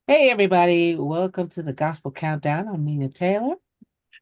Hey everybody, welcome to the Gospel Countdown. I'm Nina Taylor.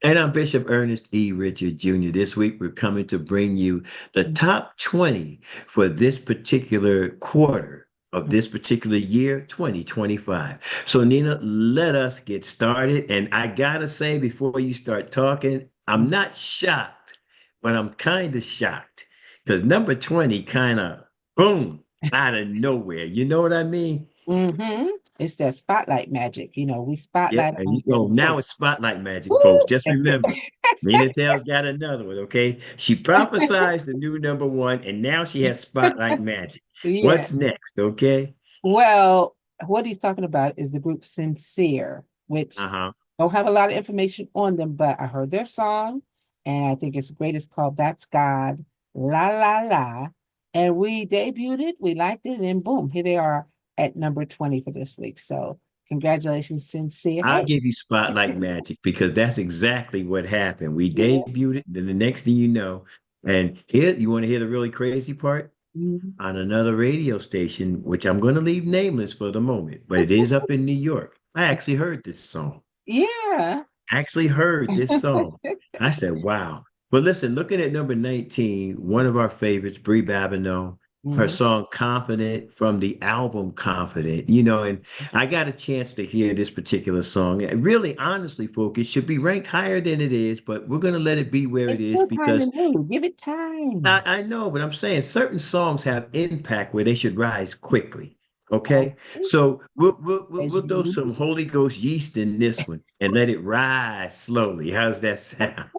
And I'm Bishop Ernest E. Richard Jr. This week, we're coming to bring you the top 20 for this particular quarter of this particular year, 2025. So, Nina, let us get started. And I gotta say, before you start talking, I'm not shocked, but I'm kind of shocked because number 20 kind of boom out of nowhere. You know what I mean? Mm-hmm. It's that spotlight magic. We Yeah, spotlight and on you know, them. now Boom. it's spotlight magic, folks. Woo! Just remember, Nina Taylor's got another one, okay? She prophesied the new number one, and now she has spotlight magic. Yeah. What's next, okay? Well, what he's talking about is the group Sincere, which Uh-huh. don't have a lot of information on them, but I heard their song and I think it's great. It's called That's God, La La La. And we debuted it, we liked it, and boom, here they are at number 20 for this week. So congratulations, Sincere. I'll Hey. give you spotlight magic because that's exactly what happened. We Yeah. debuted it, then the next thing you know, and here, you want to hear the really crazy part? Mhm. On another radio station, which I'm going to leave nameless for the moment, but it is up in New York. I actually heard this song. Yeah. Actually heard this song. I said, wow. But listen, looking at number 19, one of our favorites, Brie Babineau, her Mhm. song Confident from the album Confident, you know, and I got a chance to hear this particular song. And really, honestly, folks, it should be ranked higher than it is, but we're going to let it be where it It's is still time because to new. Give it time. I know, but I'm saying certain songs have impact where they should rise quickly. Oh, Okay, so as we'll throw you some Holy Ghost yeast in this one and let it rise slowly. How's that sound?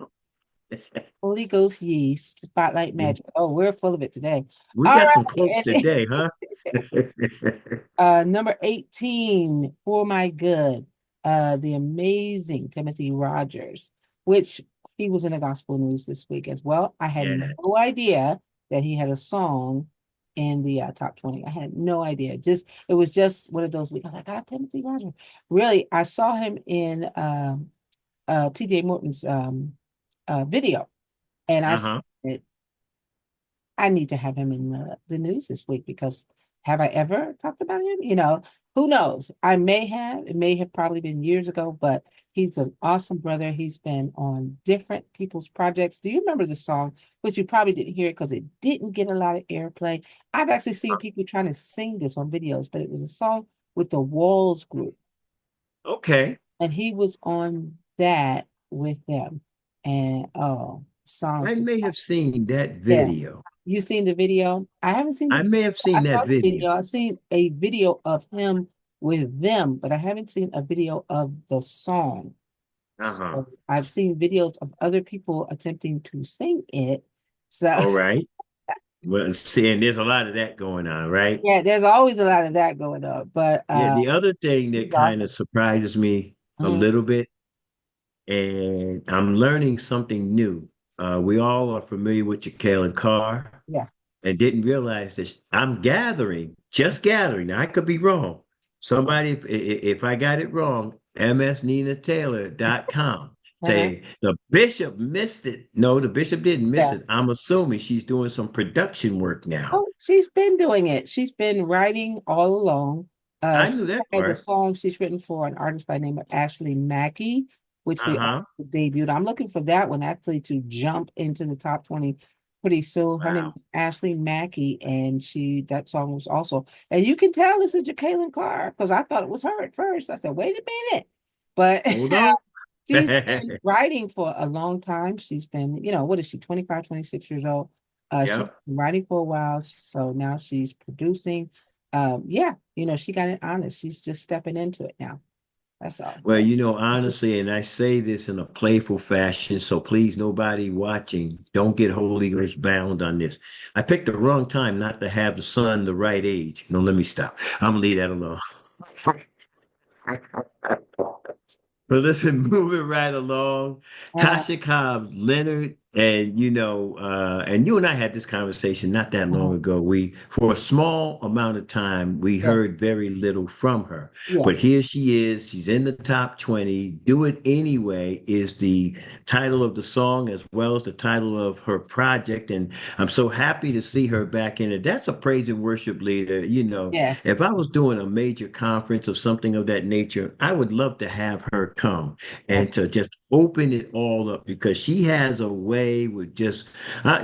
Holy Ghost yeast, spotlight magic. Oh, we're full of it today. We All got some right. quotes today, huh? Number 18, For My Good, the amazing Timothy Rogers, which he was in the gospel news this week as well. I had no Yes. idea that he had a song in the top 20. I had no idea. It was just one of those weeks. I was like, ah, Timothy Rogers. Really, I saw him in TJ Morton's video, and I Uh-huh. said, I need to have him in the news this week because have I ever talked about him? Who knows? I may have. It may have probably been years ago, but he's an awesome brother. He's been on different people's projects. Do you remember the song? Which you probably didn't hear it because it didn't get a lot of airplay. I've actually seen people trying to sing this on videos, but it was a song with the Walls Group, Okay. and he was on that with them. And oh, I songs. may have seen that Yeah. video. You seen the video? I haven't seen I the may have I seen saw that the video. video. I've seen a video of him with them, but I haven't seen a video of the song. Uh-huh. So I've seen videos of other people attempting to sing it. So All right. Well, seeing there's a lot of that going on, right? yeah, there's always a lot of that going on. But Yeah, the other thing that he's kind of awesome. surprises me a Mhm. little bit, and I'm learning something new. We all are familiar with Jacqueline Carr Yeah. and didn't realize that I'm gathering, just gathering. Now, I could be wrong. Somebody, if I got it wrong, msninataylor.com. Uh-huh. Say the bishop missed it. No, the bishop didn't miss Yeah. it. I'm assuming she's doing some production work now. Oh, she's been doing it. She's been writing all along. I She knew that has a part. song she's written for an artist by the name of Ashley Mackey, which we also Uh-huh. debuted. I'm looking for that one actually to jump into the top 20 pretty soon. Her name Wow. is Ashley Mackey, and that song was also, and you can tell this is Jacqueline Carr because I thought it was her at first. I said, wait a minute. But Hold on. she's been writing for a long time. She's been, what is she, 25, 26 years old? She's Yep. been writing for a while, so now she's producing. Yeah, she got it honest. She's just stepping into it now. That's all. Well, honestly, and I say this in a playful fashion, so please, nobody watching, don't get Holy Ghost bound on this. I picked the wrong time not to have the son the right age. No, let me stop. I'm gonna leave that alone. But listen, moving right along. Uh, Tasha Cobbs, Leonard And and you and I had this conversation not that long Uh-huh. ago. For a small amount of time, we Yeah, heard very little from her. yeah, But here she is. She's in the top 20. Do It Anyway is the title of the song as well as the title of her project. And I'm so happy to see her back in it. That's a praise and worship leader. yeah, If I was doing a major conference or something of that nature, I would love to have her come yeah, and to just open it all up because she has a way with just,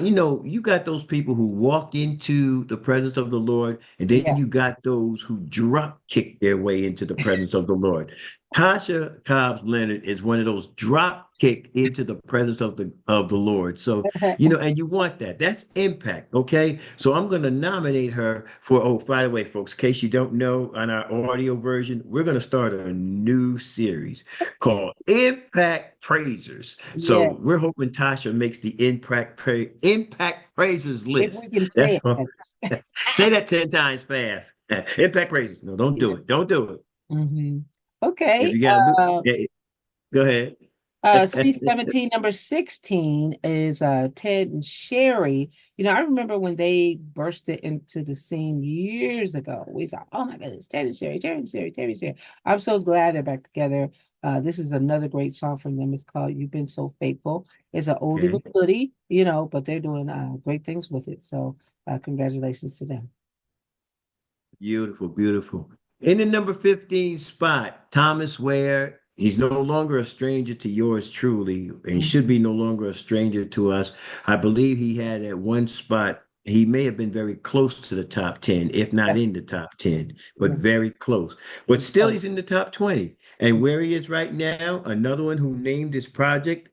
you got those people who walk into the presence of the Lord, and then yeah. you got those who drop kick their way into the presence of the Lord. Tasha Cobbs Leonard is one of those drop kick into the presence of the Lord. So, and you want that. That's impact. Okay. So I'm going to nominate her for, oh, by the way, folks, in case you don't know, on our audio version, we're going to start a new series called Impact Praisers. Yeah. So we're hoping Tasha makes the Impact Praisers If we list. can That's say it. say that 10 times fast. Impact Praisers. No, don't do Yeah. it. Don't do it. Hmm. If Okay. you got to do yeah, go ahead. C17, number 16 is Ted and Sherry. I remember when they bursted into the scene years ago. We thought, oh my goodness, Ted and Sherry, Ted and Sherry, Ted and Sherry. I'm so glad they're back together. This is another great song from them. It's called You've Been So Faithful. It's an oldie Okay. but goodie, but they're doing great things with it. So congratulations to them. Beautiful, beautiful. In the number 15 spot, Thomas Ware. He's no longer a stranger to yours truly, and should Mhm. be no longer a stranger to us. I believe he had at one spot, he may have been very close to the top 10, if not Yeah, in the top 10, but yeah. very close. But still, Oh, he's in the top 20. And where he is right now, another one who named his project,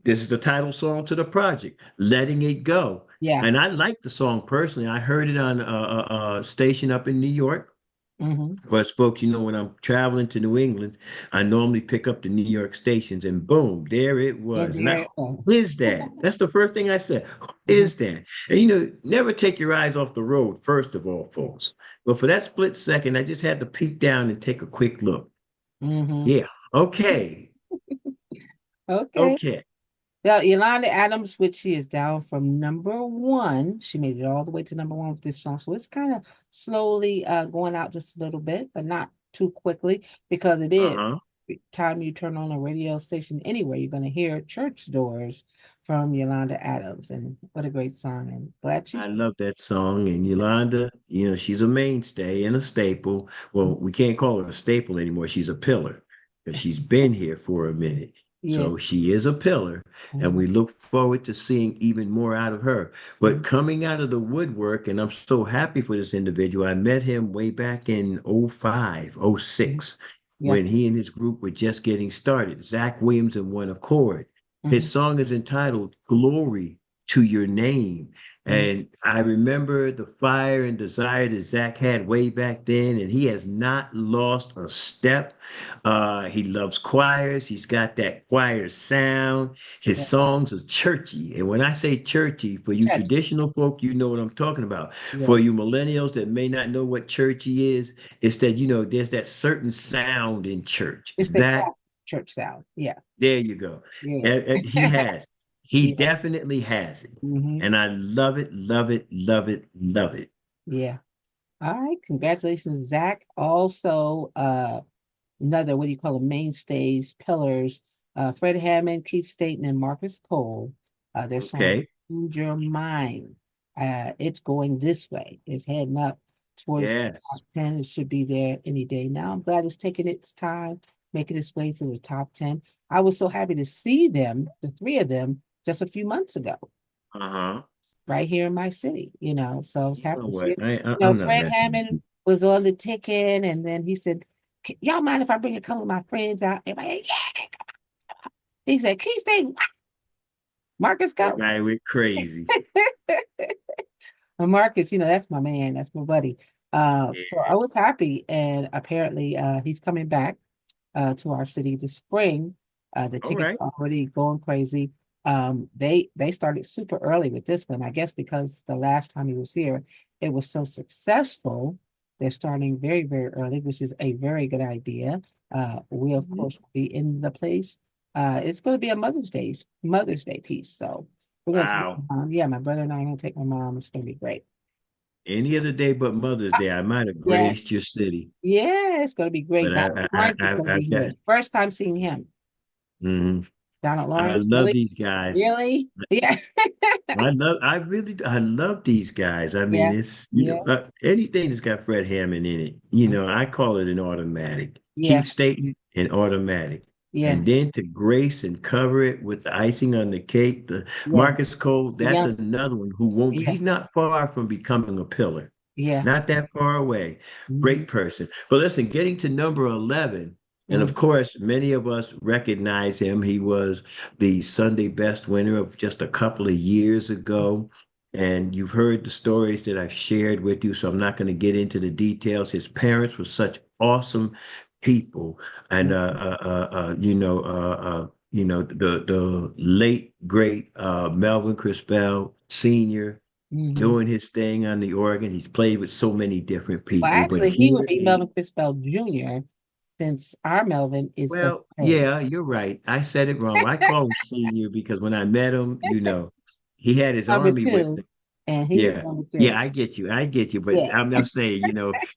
this is the title song to the project, Letting It Go. yeah. And I like the song personally. I heard it on a station up in New York. Hmm. For us folks, when I'm traveling to New England, I normally pick up the New York stations, and boom, there it And was. And there I, it goes. who is that? That's the first thing I said. Who Mhm. is that? And never take your eyes off the road, first of all, folks. But for that split second, I just had to peek down and take a quick look. Mhm. Yeah. Okay. Okay. Okay. Now, Yolanda Adams, which she is down from number one. She made it all the way to number one with this song. So it's kind of slowly going out just a little bit, but not too quickly because it is Uh-huh. time you turn on a radio station anywhere, you're going to hear Church Doors from Yolanda Adams. And what a great song. And glad I she's love that song. And Yolanda, she's a mainstay and a staple. Well, we can't call her a staple anymore. She's a pillar because she's been here for a minute. yeah. So she is a pillar, and we Mhm. look forward to seeing even more out of her. But Mhm. coming out of the woodwork, and I'm so happy for this individual. I met him way back in '05, Mhm. '06, Yeah. when he and his group were just getting started. Zach Williams and One Accord. Mhm. His song is entitled Glory to Your Name. Mhm. And I remember the fire and desire that Zach had way back then, and he has not lost a step. He loves choirs. He's got that choir sound. His Yeah. songs are churchy. And when I say churchy, for you Church. traditional folk, you know what I'm talking about. Yeah. For you millennials that may not know what churchy is, it's that, there's that certain sound in church. It's the That, Catholic church sound. Yeah. there you go. Yeah. And he has. He Yeah. definitely has it. Hmm. And I love it, love it, love it, love it. Yeah. All right. Congratulations, Zach. Also, another, what do you call them, mainstays, pillars, Fred Hammond, Keith Staten, and Marcus Cole. Their song Okay. Change Your Mind. It's going this way. It's heading up towards the top Yes. 10. It should be there any day now. I'm glad it's taking its time, making its way to the top 10. I was so happy to see them, the three of them, just a few months ago, Uh-huh. right here in my city. So I was You know happy to see what? it. I'm not Fred messing with Hammond you. was on the ticket, and then he said, Y'all mind if I bring a couple of my friends out? Everybody, yeah. He said, Keith State, Marcus, go. Everybody went crazy. And Marcus, that's my man. That's my buddy. Yeah. So I was happy, and apparently he's coming back to our city this spring. The All tickets right. are already going crazy. They started super early with this one, I guess, because the last time he was here, it was so successful. They're starting very, very early, which is a very good idea. We of Mhm. course will be in the place. It's going to be a Mother's Day piece, so We're gonna take Wow. my mom. Yeah, my brother and I are gonna take my mom. It's gonna be great. Any other day but Mother's Day, I might have Yeah, graced your city, yeah, it's gonna be great. but Donald Lawrence is gonna I've be got. here. First time seeing him. Mhm. Donald I Lawrence, love really? these guys. Really? Yeah. I love these guys. I mean, Yeah. it's, Yeah. anything that's got Fred Hammond in it, I call it an automatic. Yeah. Keep stating an automatic. Yeah. And then to grace and cover it with the icing on the cake, the Yeah. Marcus Cole, The that's young. another one who won't, Yeah. he's not far from becoming a pillar. Yeah. Not that far away. Hmm. Great person. But listen, getting to number 11, and Hmm. of course, many of us recognize him. He was the Sunday best winner of just a couple of years ago. And you've heard the stories that I've shared with you, so I'm not going to get into the details. His parents were such awesome people. And the late great Melvin Crispell Sr. Hmm. doing his thing on the organ. He's played with so many different Well, people, but actually, he would here be Melvin Crispell Jr. since our Melvin is the well, third. yeah, you're right. I said it wrong. I call him senior because when I met him, he had his Number army with two, him. and he's Yeah. number Yeah, three. I get you. I get you. But Yeah. I'm not saying,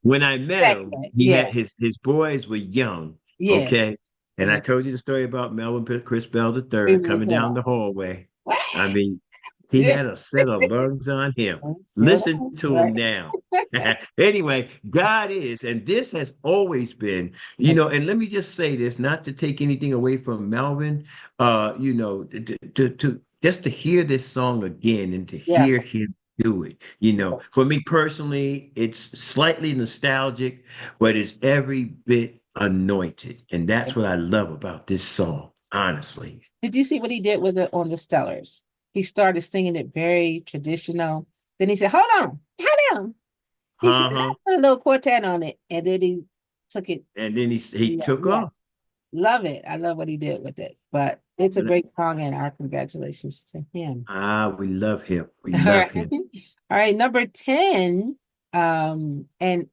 when I met him, Second. he Yeah. had his boys were young. Yeah. Okay. And I Yeah. told you the story about Melvin Chris Bell the Three third minutes coming down the off. hallway. What? I mean, he Yeah. had a set of lungs on him. Still Listen on, to him right? now. Anyway, God is, and this has always been, and let me just say this, not to take anything away from Melvin, to just to hear this song again and to Yeah. hear him do it. For me personally, it's slightly nostalgic, but it's every bit anointed. And that's what I love about this song, honestly. Did you see what he did with it on the Stellars? He started singing it very traditional. Then he said, "Hold on, hold on." He said, "I Uh-huh. put a little quartet on it," and then he took it. And then he Yeah, took yeah, off. love it. I love what he did with it. But it's a great song, and our congratulations to him. We love him. We All love right, him. all right. Number 10. And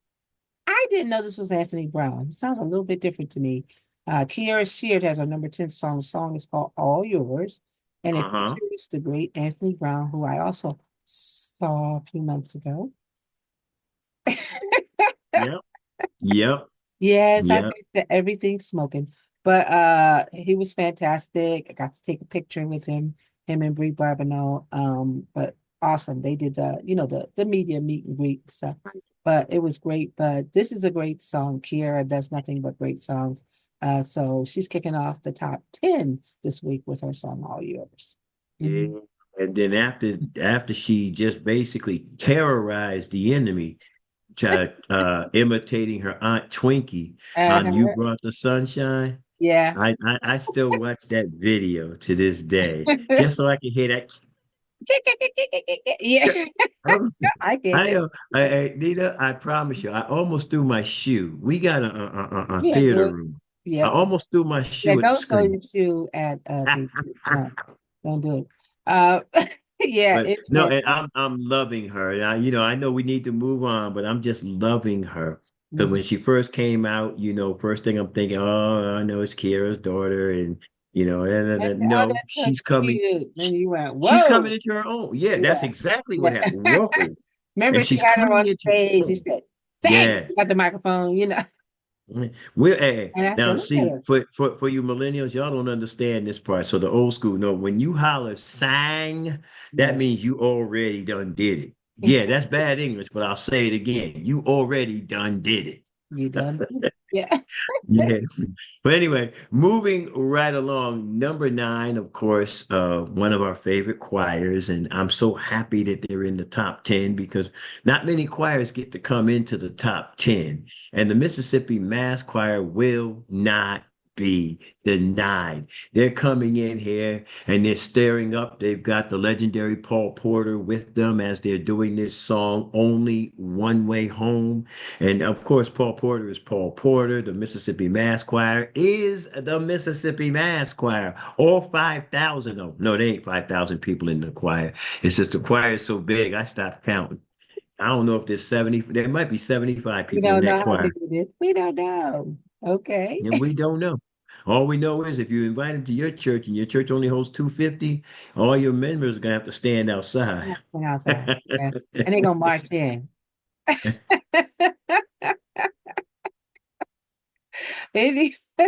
I didn't know this was Anthony Brown. He sounds a little bit different to me. Kiara Sheard has our number 10 song. The song is called All Yours. And it Uh-huh. features the great Anthony Brown, who I also saw a few months ago. Yep. Yep. Yes, I Yep. think that everything's smoking. But he was fantastic. I got to take a picture with him and Brie Barbanel. But awesome. They did the media meet and greet and stuff. But it was great. But this is a great song. Kiara does nothing but great songs. So she's kicking off the top 10 this week with her song All Yours. Mhm. Yeah. And then after she just basically terrorized the enemy, imitating her Aunt Twinkie on You Uh-huh. Brought the Sunshine. Yeah. I still watch that video to this day, just so I can hear that. Yeah. I'm, I get it. Nita, I promise you, I almost threw my shoe. We got a Yeah, do theater it. room. I Yep. almost threw my Yeah, shoe at the don't throw screen. your shoe at the no, don't do it. Yeah, But it's no, been and I'm loving her. And I know we need to move on, but I'm just loving her. Because mm, when she first came out, first thing I'm thinking, oh, I know it's Kiera's daughter, and oh, no, that's so cute. Then you went, she's coming whoa. into her own. Yeah, that's Yeah. exactly what Yeah. happened. Whoa, Remember and she she's had her coming on into her stage. She own. said, "Say," Yes. got the microphone. We're And I said, now look at see her. for you millennials, y'all don't understand this part. So the old school know when you holler sang, that Yeah. means you already done did it. Yeah, that's bad English, but I'll say it again. You already done did it. You done? Yeah. Yeah. But anyway, moving right along, number nine, of course, one of our favorite choirs, and I'm so happy that they're in the top 10 because not many choirs get to come into the top 10. And the Mississippi Mass Choir will not be denied. They're coming in here and they're staring up. They've got the legendary Paul Porter with them as they're doing this song, Only One Way Home. And of course, Paul Porter is Paul Porter. The Mississippi Mass Choir is the Mississippi Mass Choir. All 5,000 of them. No, there ain't 5,000 people in the choir. It's just the choir is so big, I stopped counting. I don't know if there's 70, there might be 75 We people in don't that know how choir. big it is. We don't know. Okay. And we don't know. All we know is if you invite him to your church and your church only holds 250, all your members are gonna have to stand outside. Hang outside. Yeah. And they're gonna march in. Anyway, all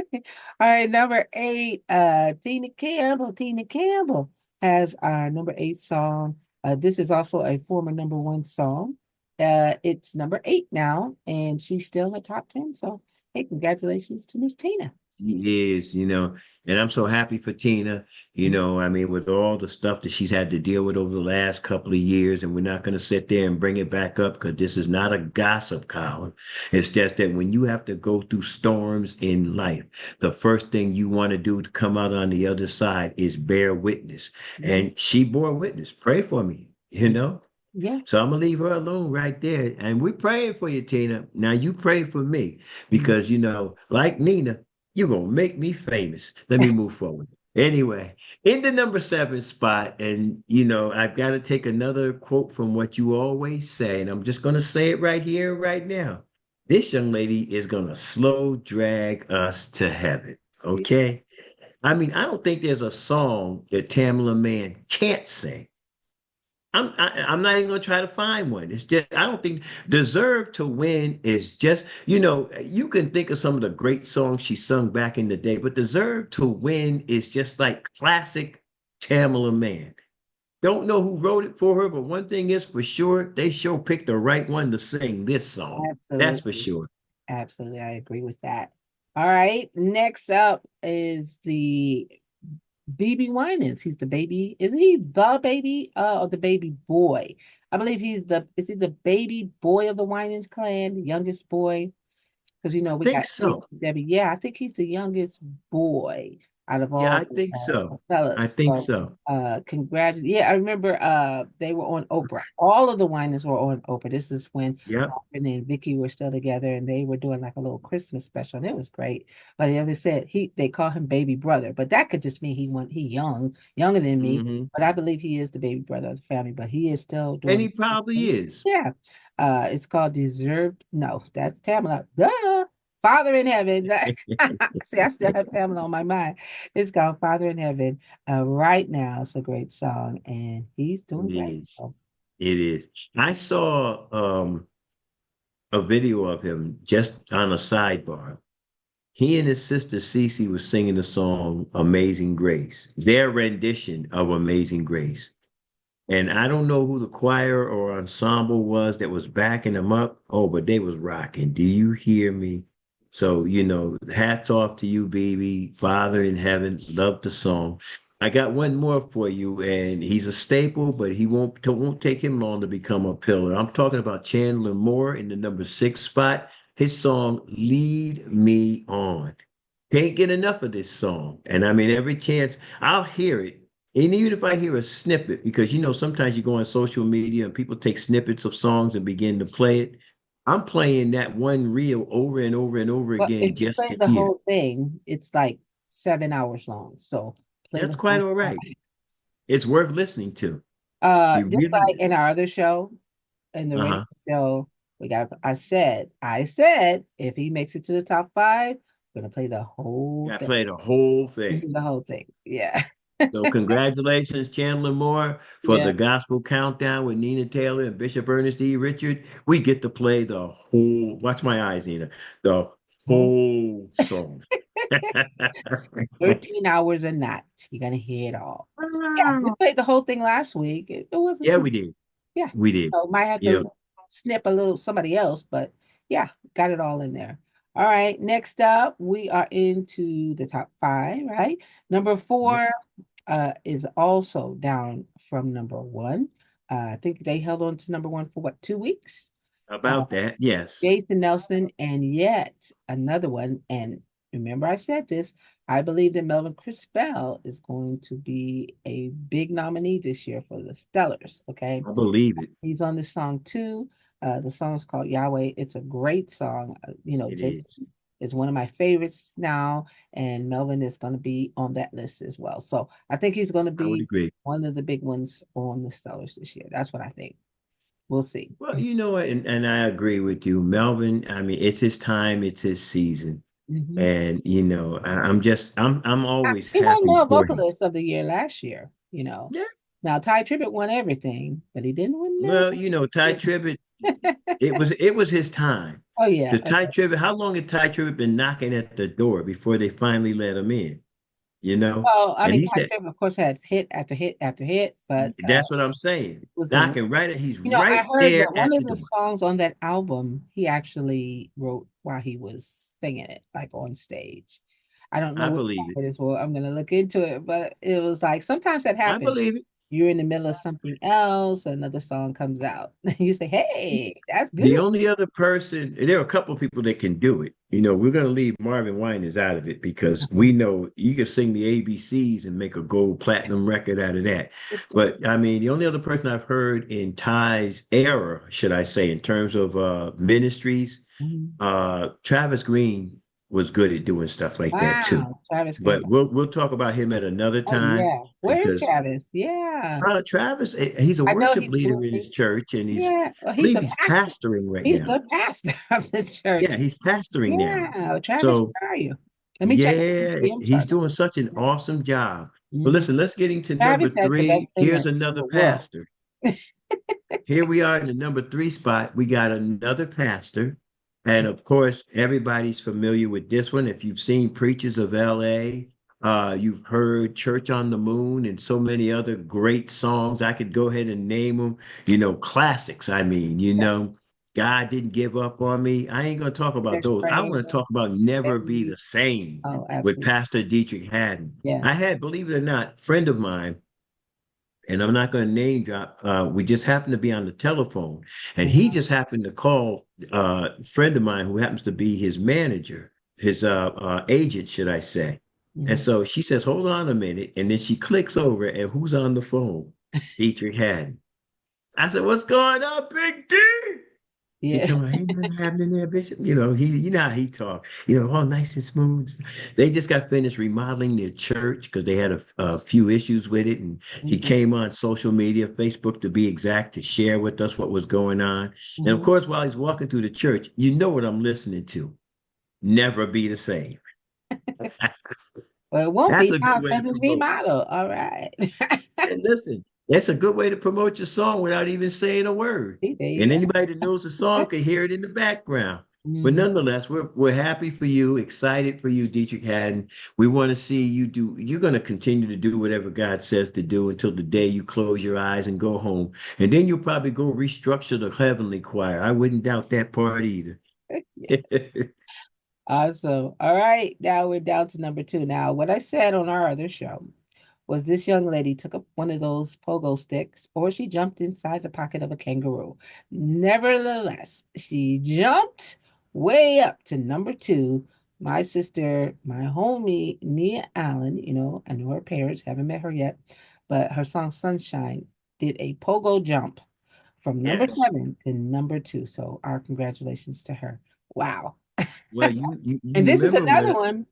right, number eight, Tina Campbell. Tina Campbell has our number eight song. This is also a former number one song. It's number eight now, and she's still in the top 10. So, hey, congratulations to Miss Tina. She is, and I'm so happy for Tina. I mean, with all the stuff that she's had to deal with over the last couple of years, and we're not going to sit there and bring it back up because this is not a gossip column. It's just that when you have to go through storms in life, the first thing you want to do to come out on the other side is bear witness. And she bore witness. Pray for me. Yeah. So I'm gonna leave her alone right there. And we're praying for you, Tina. Now you pray for me because like Nina, you're gonna make me famous. Let me move forward. Anyway, in the number seven spot, and I've got to take another quote from what you always say, and I'm just gonna say it right here, right now. This young lady is gonna slow drag us to heaven. Okay. I mean, I don't think there's a song that Tamala Man can't sing. I'm not even gonna try to find one. It's just I don't think deserve to win is just you can think of some of the great songs she sung back in the day, but deserve to win is just like classic Tamala Man. Don't know who wrote it for her, but one thing is for sure, they sure picked the right one to sing this song. That's for Absolutely. sure. Absolutely. I agree with that. All right. Next up is the BB Winans. He's the baby. Is he the baby or the baby boy? I believe is he the baby boy of the Winans clan, the youngest boy? Because I we think got so. Debbie. Yeah, I think he's the youngest boy out of Yeah, all I think the so. I fellas. think So so. congratulations. Yeah, I remember they were on Oprah. All of the Winans were on Oprah. This is when Yep. Marvin and Vicky were still together and they were doing like a little Christmas special, and it was great. But they ever said they call him baby brother, but that could just mean he younger than me. Hmm. But I believe he is the baby brother of the family, but he is still And doing he probably is. yeah. It's called Deserved. No, that's Tamala. Duh. Father in Heaven. See, I still have Tamala on my mind. It's called Father in Heaven. Right now, it's a great song, and he's It doing great. is. So, It is. I saw a video of him just on a sidebar. He and his sister Cece was singing the song Amazing Grace, their rendition of Amazing Grace. And I don't know who the choir or ensemble was that was backing them up. Oh, but they was rocking. Do you hear me? So, hats off to you, baby. Father in heaven, love the song. I got one more for you, and he's a staple, but he won't take him long to become a pillar. I'm talking about Chandler Moore in the number six spot. His song "Lead Me On." Can't get enough of this song, and I mean every chance I'll hear it, and even if I hear a snippet, because sometimes you go on social media and people take snippets of songs and begin to play it. I'm playing that one reel over and over and over but if again you just play to the hear. whole thing, it's like 7 hours long. So play That's the quite whole all song. right. It's worth listening to. It Just really like is. in our other show, in the radio Uh-huh. show, I said, if he makes it to the top five, we're gonna play the whole I thing. played the whole thing. The whole thing. Yeah. So congratulations, Chandler Moore, for Yeah. the gospel countdown with Nina Taylor and Bishop Ernest E. Richard. We get to play the whole, watch my eyes, Nina, the whole song. 13 hours a night. You're gonna hear it all. Yeah, we played the whole thing last week. It wasn't Yeah, too, we did. yeah. We did. So might have Yeah. to snip a little somebody else, but yeah, got it all in there. All right, next up, we are into the top five, right? Number Yep. four is also down from number one. I think they held on to number one for what, 2 weeks? Uh, About that, yes. Jason Nelson, and yet another one. And remember, I said this. I believe that Melvin Crispell is going to be a big nominee this year for the Stellars. Okay, I believe it. he's on this song too. The song is called Yahweh. It's a great song. It Jason is. is one of my favorites now, and Melvin is going to be on that list as well. So I think he's going to I would be agree. one of the big ones on the Stellars this year. That's what I think. We'll see. Well, you know what, and I agree with you. Melvin, I mean, it's his time, it's his season. Mhm. And I'm always He won happy more for him. vocalist of the year last year, you know. Yeah. Now Ty Tribbett won everything, but he didn't win Well, Ty that. Tribbett, it was his time. Oh yeah. The Ty Tribbett, how long had Ty Tribbett been knocking at the door before they finally let him in? You know? Well, I And mean, he Ty said, Tribbett, of course, has hit after hit after hit, but that's what I'm saying. was the Knocking right at he's I right heard there that one at of the the door. songs on that album he actually wrote while he was singing it, like on stage. I don't know I which believe it. song it is. Well, I'm gonna look into it, but it was like sometimes that I happens. believe it. You're in the middle of something else, another song comes out. You say, "Hey, that's The good." only other person, and there are a couple of people that can do it. We're going to leave Marvin Winans out of it because we know you can sing the ABCs and make a gold platinum record out of that. But I mean, the only other person I've heard in Ty's era, should I say, in terms of ministries, Mhm. Travis Green was good at doing stuff like that too. Wow, Travis Green. But we'll talk about him at another Oh time yeah, where is because Travis? Yeah, Travis, he's a I know worship he's leader in his moving. church, and Yeah, well, I he's believe a he's pastor. pastoring right He's now. the pastor of the church. Yeah, he's pastoring now. Yeah, Travis, So where are you? Let me check and yeah, see him he's further. doing such an awesome job. But Mhm. listen, let's get into Travis number has the best three. singer Here's in another the world. pastor. Here we are in the number three spot. We got another pastor. And of course, everybody's familiar with this one. If you've seen Preachers of LA, you've heard Church on the Moon and so many other great songs. I could go ahead and name them, classics. I mean, Yeah, God didn't give up on me. I ain't going to talk about there's those. I prayer. want to talk about Never Be Every, the Same oh, with absolutely. Pastor Dietrich Haddon. Yeah. I had, believe it or not, a friend of mine, and I'm not going to name drop. We just happened to be on the telephone, and he Mhm. just happened to call a friend of mine who happens to be his manager, his agent, should I say. And Mhm. so she says, "Hold on a minute," and then she clicks over, and who's on the phone? Dietrich Haddon. I said, "What's going on, Big D?" She Yeah. told me, "Ain't nothing happening there, Bishop." How he talk. All nice and smooth. They just got finished remodeling their church because they had a few issues with it, and he Mhm. came on social media, Facebook to be exact, to share with us what was going on. And of Mhm. course, while he's walking through the church, you know what I'm listening to. Never be the same. Well, it won't That's be a good now way to since it's promote. remodeled. All right. And listen, that's a good way to promote your song without even saying a word. See, there you And go. anybody that knows the song can hear it in the background. But Mhm. nonetheless, we're happy for you, excited for you, Dietrich Haddon. We want to see you do. You're going to continue to do whatever God says to do until the day you close your eyes and go home, and then you'll probably go restructure the heavenly choir. I wouldn't doubt that part either. Awesome. All right. Now we're down to number two. Now, what I said on our other show was this young lady took up one of those pogo sticks or she jumped inside the pocket of a kangaroo. Nevertheless, she jumped way up to number two. My sister, my homie, Nia Allen, I know her parents, haven't met her yet, but her song Sunshine did a pogo jump from number Yes. seven to number two. So our congratulations to her. Wow. Well, you And this is remember another when? one,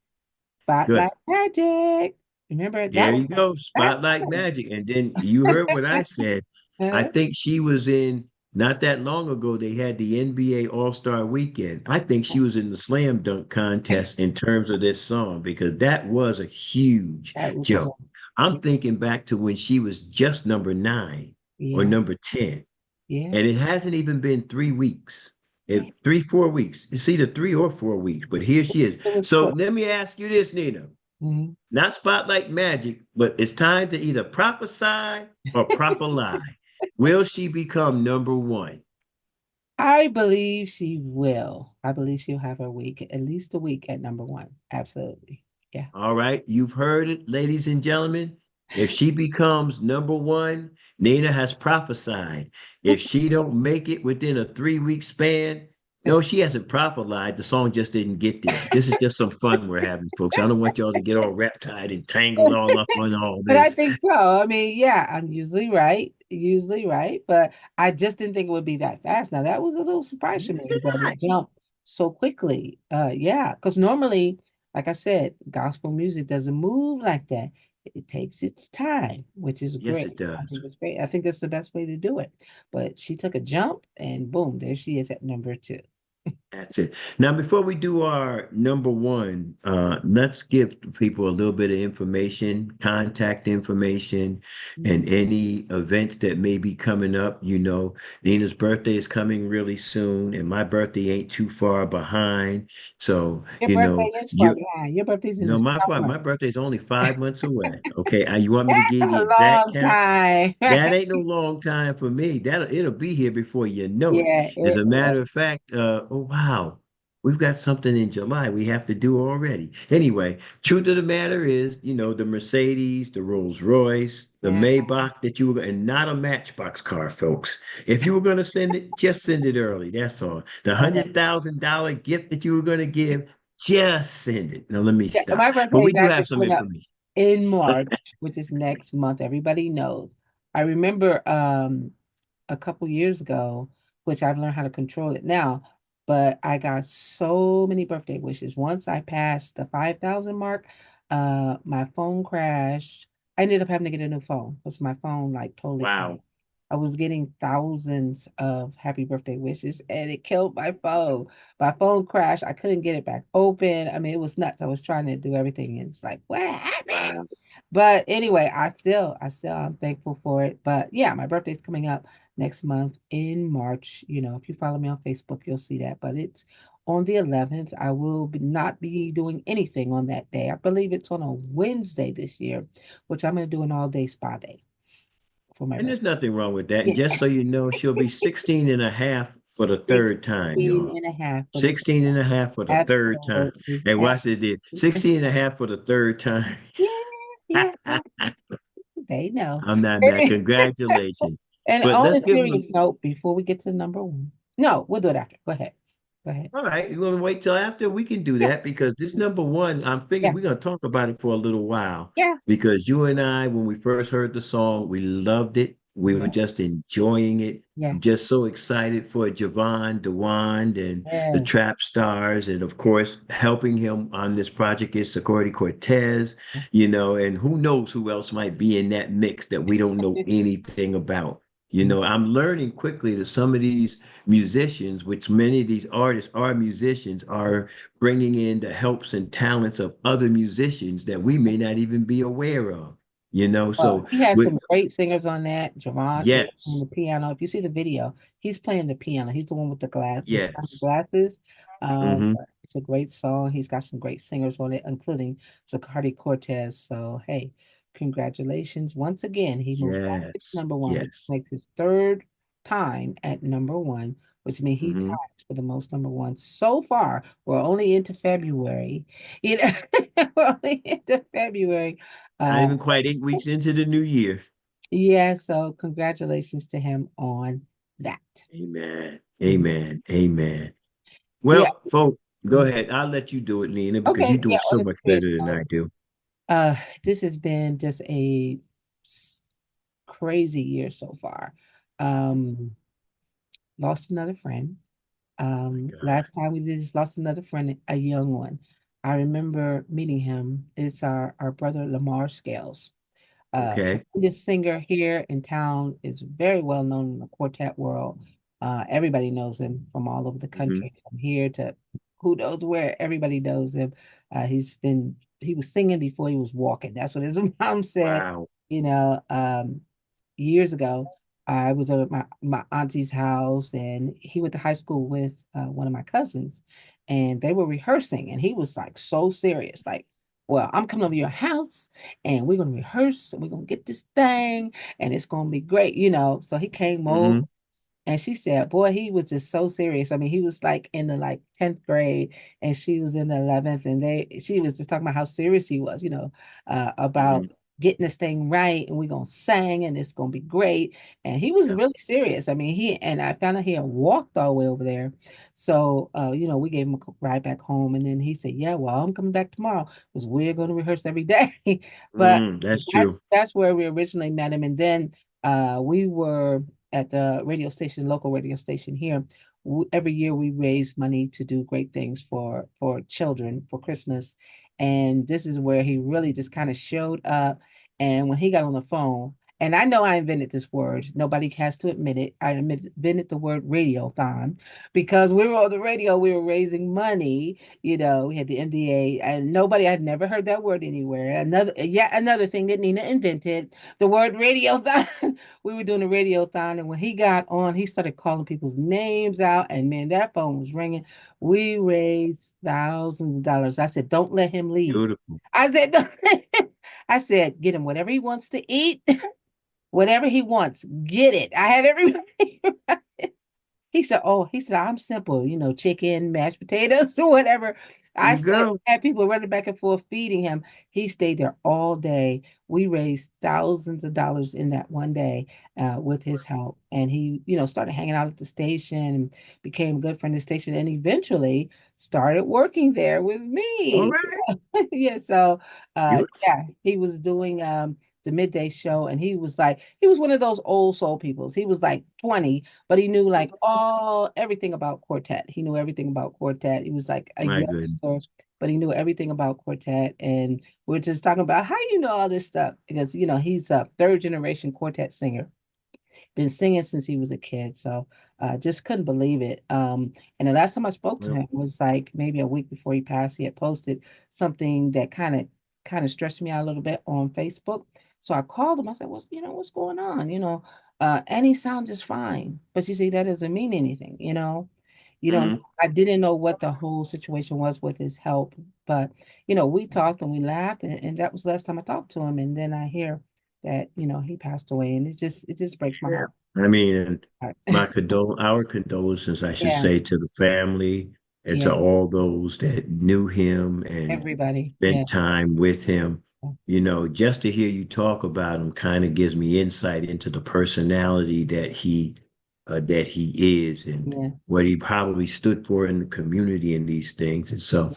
Spotlight Good. Magic. Remember that There was you go, back Spotlight then. Magic. And then you heard what I said. I Uh, think she was in, not that long ago, they had the NBA All-Star Weekend. I think she was in the slam dunk contest in terms of this song because that was a huge that was jump. cool. I'm thinking back to when she was just number 9 or Yeah, number 10, yeah. and it hasn't even been 3 weeks. Right. 3, 4 weeks. It's either 3 or 4 weeks, but here she is. It was So cool. let me ask you this, Nina. Mhm. Not spotlight magic, but it's time to either prophesy or prophesy. Will she become number one? I believe she will. I believe she'll have her week, at least a week at number one. Absolutely. Yeah. All right, you've heard it, ladies and gentlemen. If she becomes number one, Nina has prophesied. If she don't make it within a 3 week span, no, she hasn't prophesied. The song just didn't get there. This is just some fun we're having, folks. I don't want y'all to get all reptile and tangled all up on all But I this. think so. I mean, yeah, I'm usually right, but I just didn't think it would be that fast. Now that was a little surprise to me that it jumped so quickly. Yeah, because normally, like I said, gospel music doesn't move like that. It takes its time, which is Yes, great. it I does. think it's great. I think that's the best way to do it. But she took a jump and boom, there she is at number two. That's it. Now, before we do our number one, let's give people a little bit of information, contact information, and Mhm. any events that may be coming up. Nina's birthday is coming really soon, and my birthday ain't too far behind. So, Your birthday is far behind. Your birthday's in the my summer. birthday is only 5 months away. Okay, you want me to That's give you a exact long count? time. That ain't no long time for me. It'll be here before you know it. Yeah, As it a matter of fact, oh wow, we've got something in July we have to do already. Anyway, truth of the matter is, the Mercedes, the Rolls Royce, the yeah. Maybach that you were, and not a Matchbox car, folks. If you were gonna send it, just send it early. That's all. The Okay. $100,000 gift that you were gonna give, just send it. Now let me Yeah, stop. my But birthday we is do have actually some coming up information. in March, which is next month. Everybody knows. I remember a couple years ago, which I've learned how to control it now, but I got so many birthday wishes. Once I passed the 5,000 mark, my phone crashed. I ended up having to get a new phone because my phone like totally crashed. Wow. I was getting thousands of happy birthday wishes and it killed my phone. My phone crashed. I couldn't get it back open. I mean, it was nuts. I was trying to do everything and it's like, what happened? Wow. But anyway, I'm thankful for it. But yeah, my birthday's coming up next month in March. If you follow me on Facebook, you'll see that. But it's on the 11th. I will not be doing anything on that day. I believe it's on a Wednesday this year, which I'm going to do an all-day spa day for my And birthday. there's nothing wrong with that. And Yeah. just so you know, she'll be 16 and a half for the third time, 16 y'all. and a half for the 16 and a half for the third time. absolutely. And watch it, did Absolutely. 16 and a half for the third time. Yeah, yeah, they know. I'm not mad. Congratulations. And But on let's a give them, serious note, before we get to number one, no, we'll do it after. Go ahead. Go ahead. all right, you want to wait till after? We can do Yeah, that because this number one, I'm yeah, figuring we're going to talk about it for a little while yeah, because you and I, when we first heard the song, we loved it. We were yeah, just enjoying it. yeah, I'm just so excited for Javon DeWand and the yeah. Trap Stars. And of course, helping him on this project is Security Cortez, and who knows who else might be in that mix that we don't know anything about. I'm learning quickly that some of these musicians, which many of these artists are musicians, are bringing in the helps and talents of other musicians that we may not even be aware of. Well, So he had with some great singers on that. Javon is playing yes, the piano. If you see the video, he's playing the piano. He's the one with the shiny yes, glasses. hmm It's a great song. He's got some great singers on it, including Zacardi Cortez. So, hey, congratulations once again. He moved back to yes, number one, which yes. makes his third time at number one, which means he hmm ties for the most number one so far. We're only into February. You know, we're only into February. Not Uh, even quite 8 weeks into the new year. yeah, so congratulations to him on that. Amen. Mhm. Amen. Amen. Yeah. Well, folks, go ahead. I'll let you do it, Nina, because you Okay. do Yeah. it so On a much serious better than I note, do. this has been just a s- crazy year so far. Um, Lost another friend. My God. Last time we did this, lost another friend, a young one. I remember meeting him. It's our brother Lamar Scales. Okay. Tremendous singer here in town, is very well known in the quartet world. Everybody knows him from all over the hmm country, from here to who knows where. Everybody knows him. He was singing before he was walking. That's what his mom said. Wow. You know, years ago, I was over at my auntie's house, and he went to high school with one of my cousins, and they were rehearsing, and he was like so serious, like, well, I'm coming over your house and we're gonna rehearse and we're gonna get this thing and it's gonna be great, So he came over hmm and she said, boy, he was just so serious. I mean, he was like in the 10th grade and she was in the 11th, and she was just talking about how serious he was, about hmm getting this thing right and we're gonna sing and it's gonna be great. And he was Yeah. really serious. I mean, I found out he had walked all the way over there. So we gave him a ride back home, and then he said, yeah, well, I'm coming back tomorrow because we're gonna rehearse every day. But That's that's true. that's where we originally met him. And then we were at the local radio station here. Every year we raise money to do great things for children for Christmas, and this is where he really just kind of showed up. And when he got on the phone, And I know I invented this word. Nobody has to admit it. Invented the word radiothon because we were on the radio. We were raising money. We had the MDA, and nobody had never heard that word anywhere. Another thing that Nina invented, the word radiothon. We were doing a radiothon, and when he got on, he started calling people's names out, and man, that phone was ringing. We raised thousands of dollars. I said, "Don't let him leave." Beautiful. I said, I said, get him whatever he wants to eat, whatever he wants, get it. I had everybody. He said, I'm simple, chicken, mashed potatoes, or whatever. There I you said, go. had people running back and forth feeding him. He stayed there all day. We raised thousands of dollars in that one day with his help. And he, started hanging out at the station and became a good friend of the station and eventually started working there with All me. right. Yeah, so Beautiful. yeah, he was doing the midday show and he was one of those old soul peoples. He was like 20, but he knew like everything about quartet. He knew everything about quartet. He was like a My goodness. youngster, but he knew everything about quartet. And we're just talking about how you know all this stuff because he's a third generation quartet singer, been singing since he was a kid. So just couldn't believe it. And the last time I spoke to Well, him was like maybe a week before he passed. He had posted something that kind of stressed me out a little bit on Facebook. So I called him. I said, what's going on? And he sounds just fine. But you see, that doesn't mean anything, You don't mhm. I didn't know what the whole situation was with his health, but we talked and we laughed, and that was the last time I talked to him. And then I hear that he passed away, and it just breaks my Yeah. heart. I mean, and Right. our condolences, I should Yeah, say, to the family and yeah, to all those that knew him and everybody. Yeah, spent time with him. Just to hear you talk about him kind of gives me insight into the personality that he is and yeah. what he probably stood for in the community and these things. And so,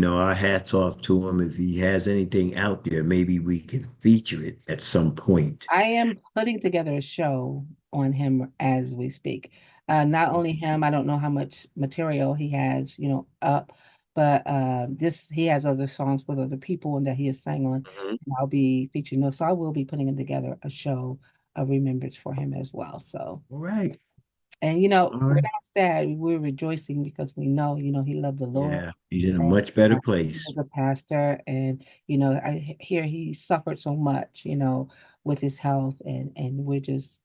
our hats off to him. If he has anything out there, maybe we can feature it at some point. I am putting together a show on him as we speak. Not only him, I don't know how much material he has, up, but this he has other songs with other people and that he has sang on. Mhm. And I'll be featuring those. So I will be putting together a show of remembrance for him as well. So All right. and All we're right. not sad, we're rejoicing because we know, he loved the Lord. Yeah. He's in a And much better he place. was a pastor, and I hear he suffered so much, with his health, and we're just,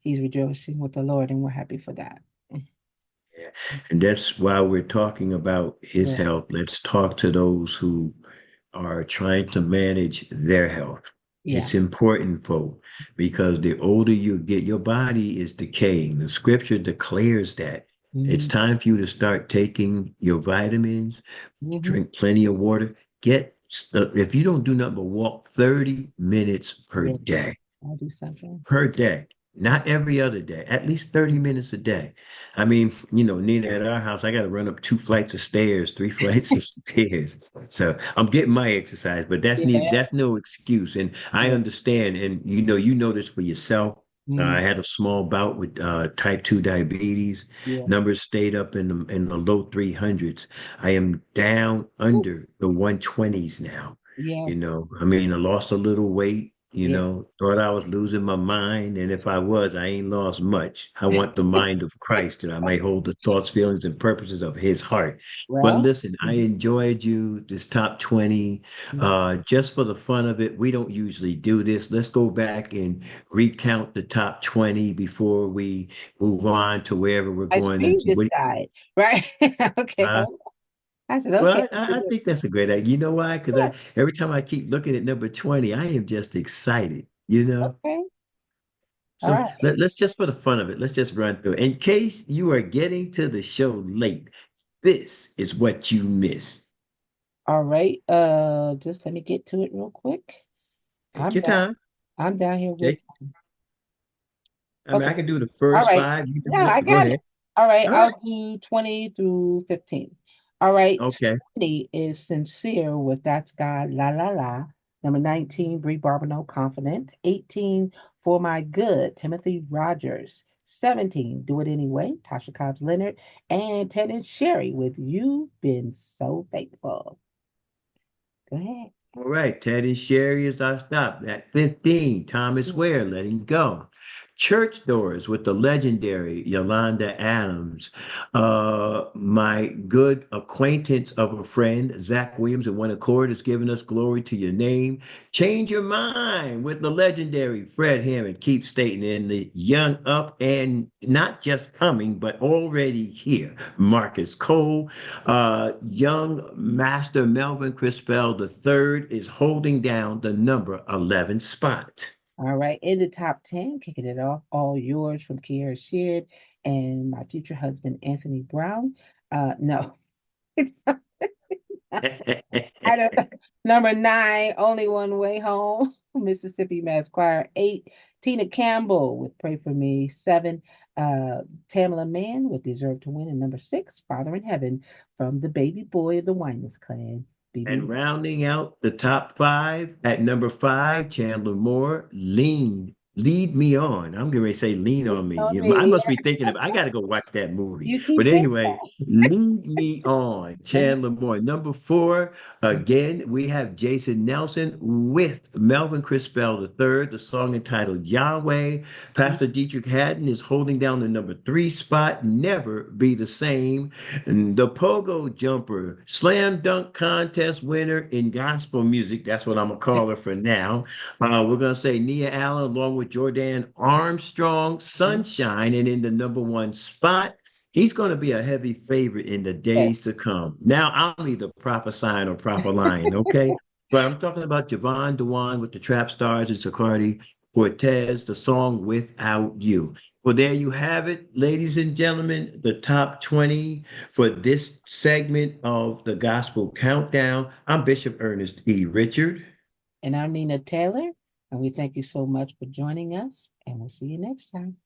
he's rejoicing with the Lord, and we're happy for that. Yeah. And that's why we're talking about his Yeah, health. Let's talk to those who are trying to manage their health. yeah, It's important, folks, because the older you get, your body is decaying. The scripture declares that. It's mm, time for you to start taking your vitamins, hmm, drink plenty of water. If you don't do nothing but walk 30 minutes per yeah. day, I'll do something. per day, not every other day, at least 30 minutes a day. I mean, Nina, at our house, I got to run up 2 flights of stairs, 3 flights of stairs. So I'm getting my exercise, but Yeah, that's no excuse. And I yeah, understand. And you know this for yourself. I mm, had a small bout with type 2 diabetes. yeah, Numbers stayed up in the low 300s. I am down Ooh, under the 120s now. yeah, I mean, I lost a little weight, yeah. thought I was losing my mind. And if I was, I ain't lost much. I want the mind of Christ that I might hold the thoughts, feelings, and purposes of his heart. But Well, listen, I enjoyed this top 20. mm, Just for the fun of it, we don't usually do this. Let's go back and recount the top 20 before we move on to wherever we're my going screen into. just died, right? Okay, Uh, I said, well, okay. I think that's a great idea. You know why? Because Yeah, every time I keep looking at number 20, I am just excited. okay, all So right. let's just for the fun of it, let's just run through. In case you are getting to the show late, this is what you missed. All right. Just let me get to it real quick. Take I'm your down. time. I'm down here with. Take, I mean, Okay. I can do the All first right. five. You do No, I go got ahead. it. All right. All I'll right. do 20 through 15. All right. Okay. 20 is Sincere with That's God, La La La. Number 19, Brie Barber, Confident. 18, For My Good, Timothy Rogers. 17, Do It Anyway, Tasha Cobbs Leonard. And Ted and Sherry with You've Been So Faithful. Go ahead. All right, Ted and Sherry is our stop. At 15, Thomas Ware, Letting Go. Church Doors with the legendary Yolanda Adams. My good acquaintance of a friend, Zach Williams, in One Accord, has given us Glory to Your Name. Change Your Mind with the legendary Fred Hammond. Keep stating in the young up and not just coming, but already here. Marcus Cole. Young Master Melvin Crispell III is holding down the number 11 spot. All right, in the top 10, kicking it off, All Yours from Kiera Sheard and my future husband, Anthony Brown. No, I don't know. Number 9, Only One Way Home, Mississippi Mass Choir. 8, Tina Campbell with Pray For Me. 7, Tamala Mann with Deserve to Win. And number 6, Father in Heaven from the baby boy of the Winans Clan, BB. And rounding out the top 5 at number 5, Chandler Moore, Lead Me On. I'm going to say Lean on Me. On I me. must be thinking of, I got to go watch that movie. You keep But thinking anyway, Lead Me On, Chandler Moore. Number 4, again, we have Jason Nelson with Melvin Crispell III, the song entitled Yahweh. Pastor Dietrich Haddon is holding down the number 3 spot, Never Be the Same. And the Pogo Jumper, slam dunk contest winner in gospel music. That's what I'm going to call her for now. We're going to say Nia Allen along with Jordan Armstrong, Sunshine, and in the number 1 spot. He's going to be a heavy favorite in the days to come. Now, I'm either prophesying or prophesying, okay? But I'm talking about Javon Dewan with the Trap Stars and Sicardi Cortez, the song Without You. Well, there you have it, ladies and gentlemen, the top 20 for this segment of the Gospel Countdown. I'm Bishop Ernest E. Richard. And I'm Nina Taylor. And we thank you so much for joining us. And we'll see you next time.